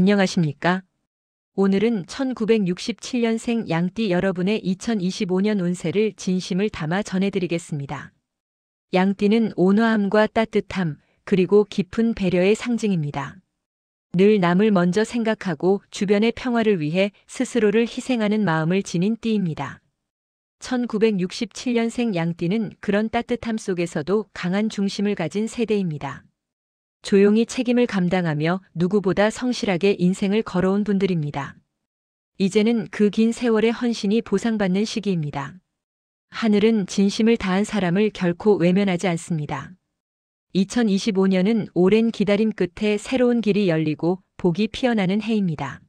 안녕하십니까? 오늘은 1967년생 양띠 여러분의 2025년 운세를 진심을 담아 전해드리겠습니다. 양띠는 온화함과 따뜻함, 그리고 깊은 배려의 상징입니다. 늘 남을 먼저 생각하고 주변의 평화를 위해 스스로를 희생하는 마음을 지닌 띠입니다. 1967년생 양띠는 그런 따뜻함 속에서도 강한 중심을 가진 세대입니다. 조용히 책임을 감당하며 누구보다 성실하게 인생을 걸어온 분들입니다. 이제는 그 긴 세월의 헌신이 보상받는 시기입니다. 하늘은 진심을 다한 사람을 결코 외면하지 않습니다. 2025년은 오랜 기다림 끝에 새로운 길이 열리고 복이 피어나는 해입니다.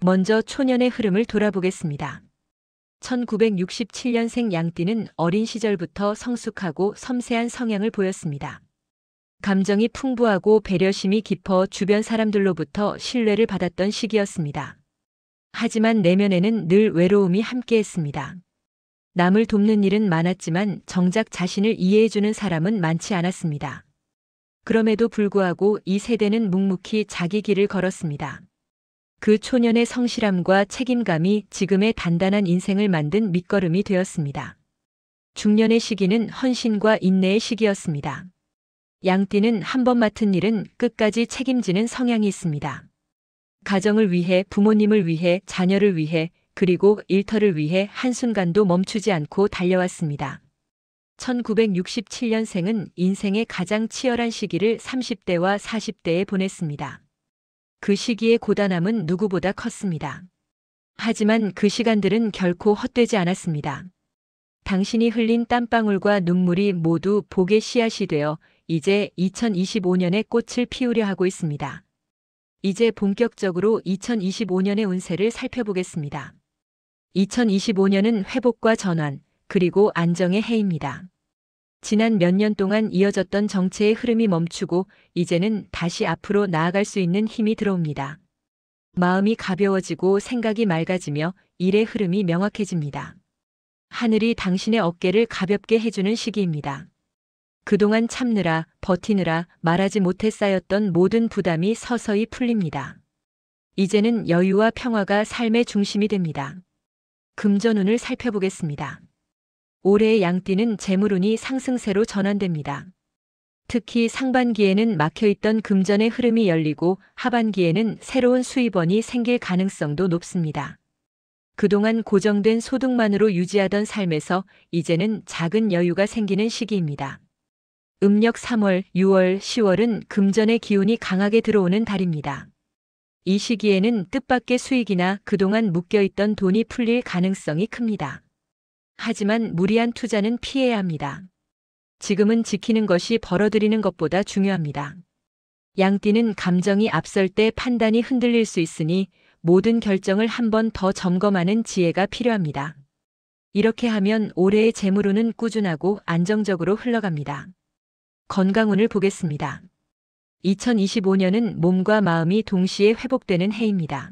먼저 초년의 흐름을 돌아보겠습니다. 1967년생 양띠는 어린 시절부터 성숙하고 섬세한 성향을 보였습니다. 감정이 풍부하고 배려심이 깊어 주변 사람들로부터 신뢰를 받았던 시기였습니다. 하지만 내면에는 늘 외로움이 함께했습니다. 남을 돕는 일은 많았지만 정작 자신을 이해해주는 사람은 많지 않았습니다. 그럼에도 불구하고 이 세대는 묵묵히 자기 길을 걸었습니다. 그 초년의 성실함과 책임감이 지금의 단단한 인생을 만든 밑거름이 되었습니다. 중년의 시기는 헌신과 인내의 시기였습니다. 양띠는 한 번 맡은 일은 끝까지 책임지는 성향이 있습니다. 가정을 위해, 부모님을 위해, 자녀를 위해, 그리고 일터를 위해 한순간도 멈추지 않고 달려왔습니다. 1967년생은 인생의 가장 치열한 시기를 30대와 40대에 보냈습니다. 그 시기의 고단함은 누구보다 컸습니다. 하지만 그 시간들은 결코 헛되지 않았습니다. 당신이 흘린 땀방울과 눈물이 모두 복의 씨앗이 되어 이제 2025년의 꽃을 피우려 하고 있습니다. 이제 본격적으로 2025년의 운세를 살펴보겠습니다. 2025년은 회복과 전환, 그리고 안정의 해입니다. 지난 몇 년 동안 이어졌던 정체의 흐름이 멈추고 이제는 다시 앞으로 나아갈 수 있는 힘이 들어옵니다. 마음이 가벼워지고 생각이 맑아지며 일의 흐름이 명확해집니다. 하늘이 당신의 어깨를 가볍게 해주는 시기입니다. 그동안 참느라, 버티느라 말하지 못해 쌓였던 모든 부담이 서서히 풀립니다. 이제는 여유와 평화가 삶의 중심이 됩니다. 금전운을 살펴보겠습니다. 올해의 양띠는 재물운이 상승세로 전환됩니다. 특히 상반기에는 막혀있던 금전의 흐름이 열리고 하반기에는 새로운 수입원이 생길 가능성도 높습니다. 그동안 고정된 소득만으로 유지하던 삶에서 이제는 작은 여유가 생기는 시기입니다. 음력 3월, 6월, 10월은 금전의 기운이 강하게 들어오는 달입니다. 이 시기에는 뜻밖의 수익이나 그동안 묶여있던 돈이 풀릴 가능성이 큽니다. 하지만 무리한 투자는 피해야 합니다. 지금은 지키는 것이 벌어들이는 것보다 중요합니다. 양띠는 감정이 앞설 때 판단이 흔들릴 수 있으니 모든 결정을 한 번 더 점검하는 지혜가 필요합니다. 이렇게 하면 올해의 재물운은 꾸준하고 안정적으로 흘러갑니다. 건강운을 보겠습니다. 2025년은 몸과 마음이 동시에 회복되는 해입니다.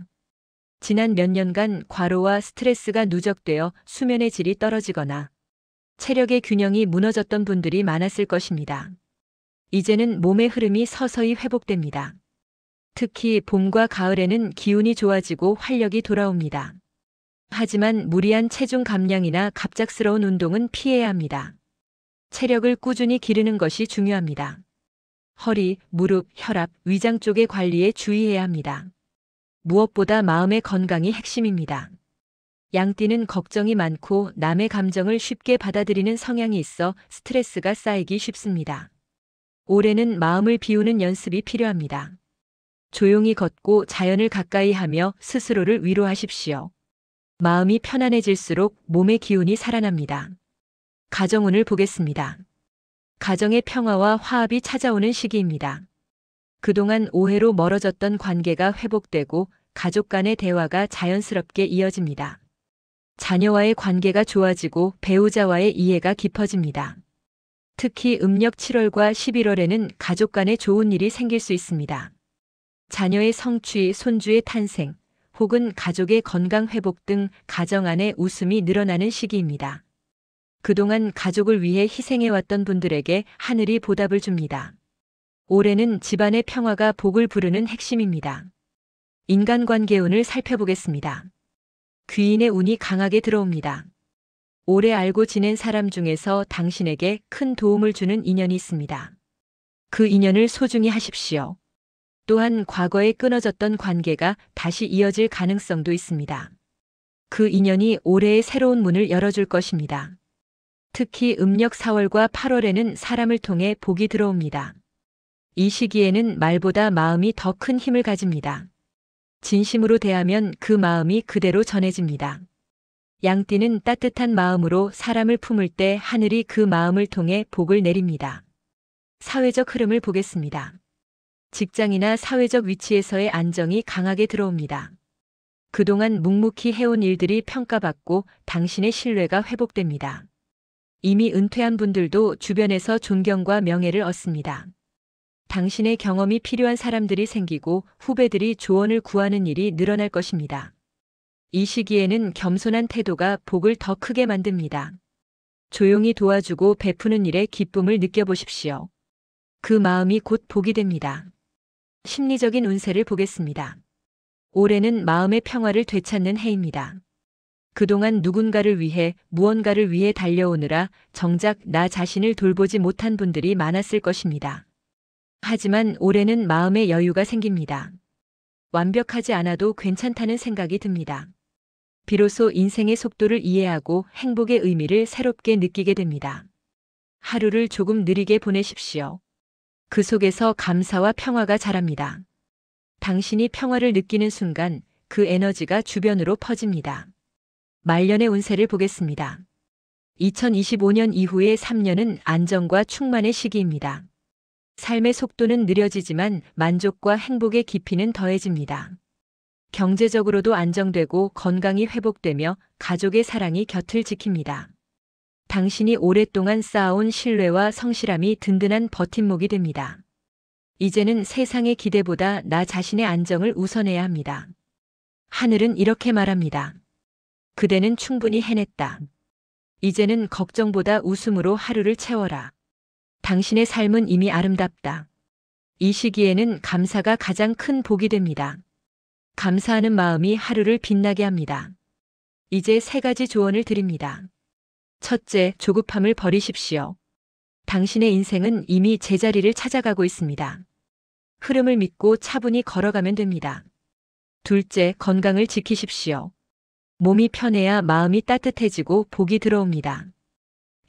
지난 몇 년간 과로와 스트레스가 누적되어 수면의 질이 떨어지거나 체력의 균형이 무너졌던 분들이 많았을 것입니다. 이제는 몸의 흐름이 서서히 회복됩니다. 특히 봄과 가을에는 기운이 좋아지고 활력이 돌아옵니다. 하지만 무리한 체중 감량이나 갑작스러운 운동은 피해야 합니다. 체력을 꾸준히 기르는 것이 중요합니다. 허리, 무릎, 혈압, 위장 쪽의 관리에 주의해야 합니다. 무엇보다 마음의 건강이 핵심입니다. 양띠는 걱정이 많고 남의 감정을 쉽게 받아들이는 성향이 있어 스트레스가 쌓이기 쉽습니다. 올해는 마음을 비우는 연습이 필요합니다. 조용히 걷고 자연을 가까이 하며 스스로를 위로하십시오. 마음이 편안해질수록 몸의 기운이 살아납니다. 가정운을 보겠습니다. 가정의 평화와 화합이 찾아오는 시기입니다. 그동안 오해로 멀어졌던 관계가 회복되고 가족 간의 대화가 자연스럽게 이어집니다. 자녀와의 관계가 좋아지고 배우자와의 이해가 깊어집니다. 특히 음력 7월과 11월에는 가족 간에 좋은 일이 생길 수 있습니다. 자녀의 성취, 손주의 탄생, 혹은 가족의 건강 회복 등 가정 안에 웃음이 늘어나는 시기입니다. 그동안 가족을 위해 희생해왔던 분들에게 하늘이 보답을 줍니다. 올해는 집안의 평화가 복을 부르는 핵심입니다. 인간관계 운을 살펴보겠습니다. 귀인의 운이 강하게 들어옵니다. 오래 알고 지낸 사람 중에서 당신에게 큰 도움을 주는 인연이 있습니다. 그 인연을 소중히 하십시오. 또한 과거에 끊어졌던 관계가 다시 이어질 가능성도 있습니다. 그 인연이 올해의 새로운 문을 열어줄 것입니다. 특히 음력 4월과 8월에는 사람을 통해 복이 들어옵니다. 이 시기에는 말보다 마음이 더 큰 힘을 가집니다. 진심으로 대하면 그 마음이 그대로 전해집니다. 양띠는 따뜻한 마음으로 사람을 품을 때 하늘이 그 마음을 통해 복을 내립니다. 사회적 흐름을 보겠습니다. 직장이나 사회적 위치에서의 안정이 강하게 들어옵니다. 그동안 묵묵히 해온 일들이 평가받고 당신의 신뢰가 회복됩니다. 이미 은퇴한 분들도 주변에서 존경과 명예를 얻습니다. 당신의 경험이 필요한 사람들이 생기고 후배들이 조언을 구하는 일이 늘어날 것입니다. 이 시기에는 겸손한 태도가 복을 더 크게 만듭니다. 조용히 도와주고 베푸는 일에 기쁨을 느껴보십시오. 그 마음이 곧 복이 됩니다. 심리적인 운세를 보겠습니다. 올해는 마음의 평화를 되찾는 해입니다. 그동안 누군가를 위해 무언가를 위해 달려오느라 정작 나 자신을 돌보지 못한 분들이 많았을 것입니다. 하지만 올해는 마음의 여유가 생깁니다. 완벽하지 않아도 괜찮다는 생각이 듭니다. 비로소 인생의 속도를 이해하고 행복의 의미를 새롭게 느끼게 됩니다. 하루를 조금 느리게 보내십시오. 그 속에서 감사와 평화가 자랍니다. 당신이 평화를 느끼는 순간 그 에너지가 주변으로 퍼집니다. 말년의 운세를 보겠습니다. 2025년 이후의 3년은 안정과 충만의 시기입니다. 삶의 속도는 느려지지만 만족과 행복의 깊이는 더해집니다. 경제적으로도 안정되고 건강이 회복되며 가족의 사랑이 곁을 지킵니다. 당신이 오랫동안 쌓아온 신뢰와 성실함이 든든한 버팀목이 됩니다. 이제는 세상의 기대보다 나 자신의 안정을 우선해야 합니다. 하늘은 이렇게 말합니다. 그대는 충분히 해냈다. 이제는 걱정보다 웃음으로 하루를 채워라. 당신의 삶은 이미 아름답다. 이 시기에는 감사가 가장 큰 복이 됩니다. 감사하는 마음이 하루를 빛나게 합니다. 이제 3가지 조언을 드립니다. 첫째, 조급함을 버리십시오. 당신의 인생은 이미 제자리를 찾아가고 있습니다. 흐름을 믿고 차분히 걸어가면 됩니다. 둘째, 건강을 지키십시오. 몸이 편해야 마음이 따뜻해지고 복이 들어옵니다.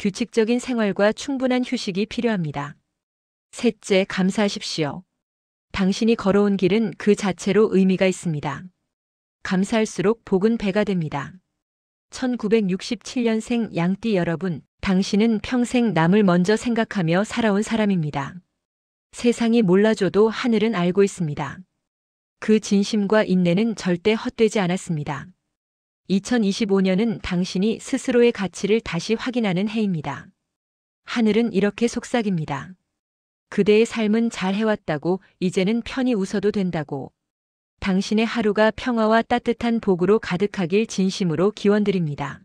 규칙적인 생활과 충분한 휴식이 필요합니다. 셋째, 감사하십시오. 당신이 걸어온 길은 그 자체로 의미가 있습니다. 감사할수록 복은 배가 됩니다. 1967년생 양띠 여러분, 당신은 평생 남을 먼저 생각하며 살아온 사람입니다. 세상이 몰라줘도 하늘은 알고 있습니다. 그 진심과 인내는 절대 헛되지 않았습니다. 2025년은 당신이 스스로의 가치를 다시 확인하는 해입니다. 하늘은 이렇게 속삭입니다. 그대의 삶은 잘 해왔다고, 이제는 편히 웃어도 된다고. 당신의 하루가 평화와 따뜻한 복으로 가득하길 진심으로 기원드립니다.